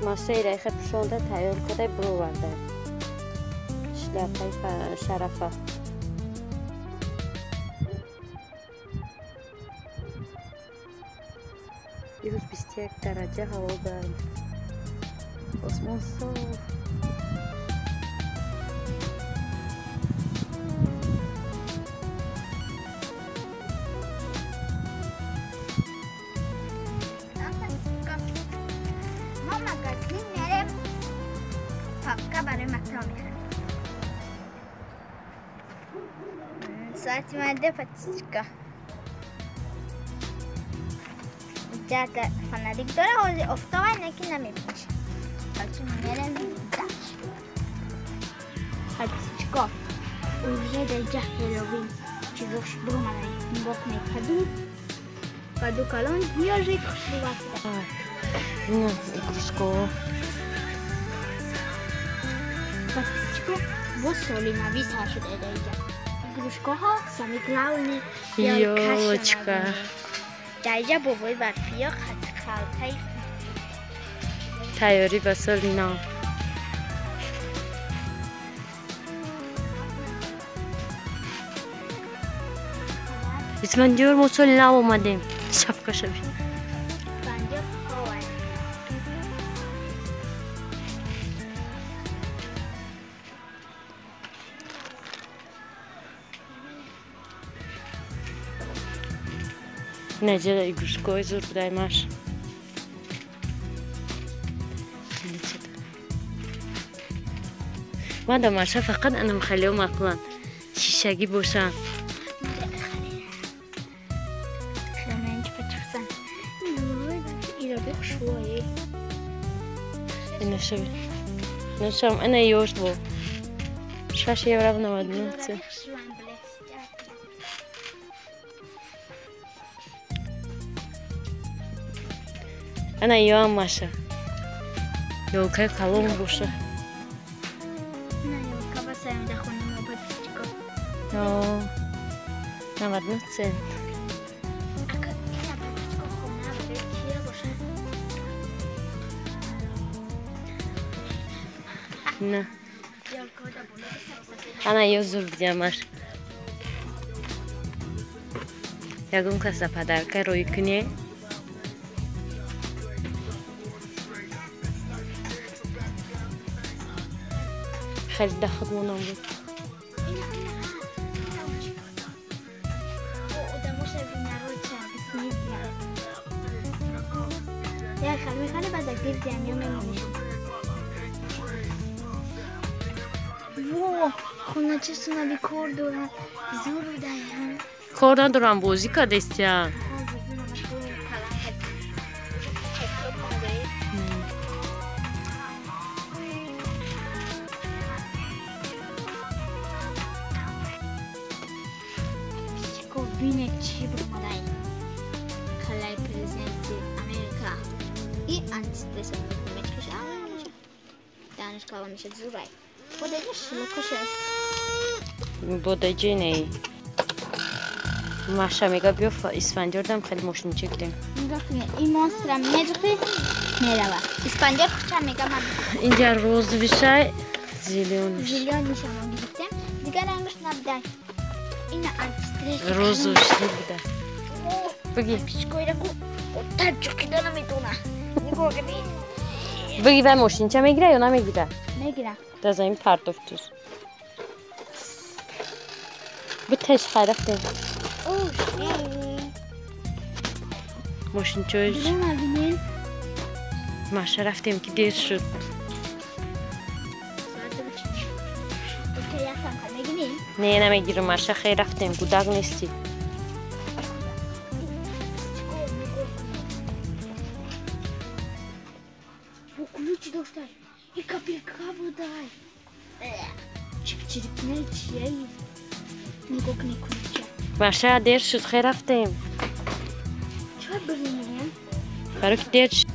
ماسه خیلی پشونده تیار کده برو ورده شلپای شرفه روز 21 درجه هوا گرم آسمان صاف ما مگزین میرم پاپکا برای متا میخرم ساعتی مده پاتیچکا اینجا که فنالیک داره افتاده نکی نمیبینش پاچی میرم داشت پاتیچکا اوزه در جه هلووین چیزوش برو منایی نگاه کدو کلان یا ریک خوشی واسه نه ایگروشکو Патичко, вот соли на весь наши дайдайда. Игрушкаха сами главные Ёлочка. Дайда бобой барфия халтай. تیاری با سولینا اسفندیار ما سولینا اومدیم شبکه شبی Bence hava. نجد ایگروشکوی زور بدایمش من دا مرشه فقط انا مخليهم اقلان شیشگی باشن Hemen çıksan. İleride şuayı. اینو شبی نشم انا یوش بو شاشه یه براب نماد نوتse انا یوام ماشه یوکه کلون بوشه Ne yok kafasını da konuma Patiçko. No, نماد نوتse Aka ina Patiçko kona bekliyor boşa. نه Yok o da bunu انا یو زور بدیمش یکم کسا پدرکه روی کنی خیلی دخدمونم بود Ya خاله بعد گیر جمعی میمونی واه خونه چه سنابی کار دارن زور دارن کار ندارم بازی که دستیم Bine ci bumadai Kalai prezidenti Amerika I antistresant Meçkiş ağırmışı Danış kalamışı zuray Bodayı şunu kuşa بودجه نی ماشه میگه بیا اسفندیار دم خیلی ماشین چکیم نگاه کنید این monstrم میجقی میروه اسپانجار خوشم میگم اینجا روز بشه زیلیونش زیلیون میشم گرفتم دیگه رنگش نبدن این antistresant روزش بوده بگی پیشکوی رکو اوتر چکیده نمیتونه نگاه کنید بگی و ماشین چه میگیره یا نمیگیره میگیرم از این پرتوفتش به تش خرفتیم اوه ماشین چویش دیگه نبینین ماشه رفتیم که دیر شد نه نمیگیره ماشه خیلی رفتیم گوداغ نیستی Ключ достай и капелька дай. Чик-чирик не чьей. Никак не ключа. ماشه دیر شد خیلی رفتیم Чё блин? برای که دیر شد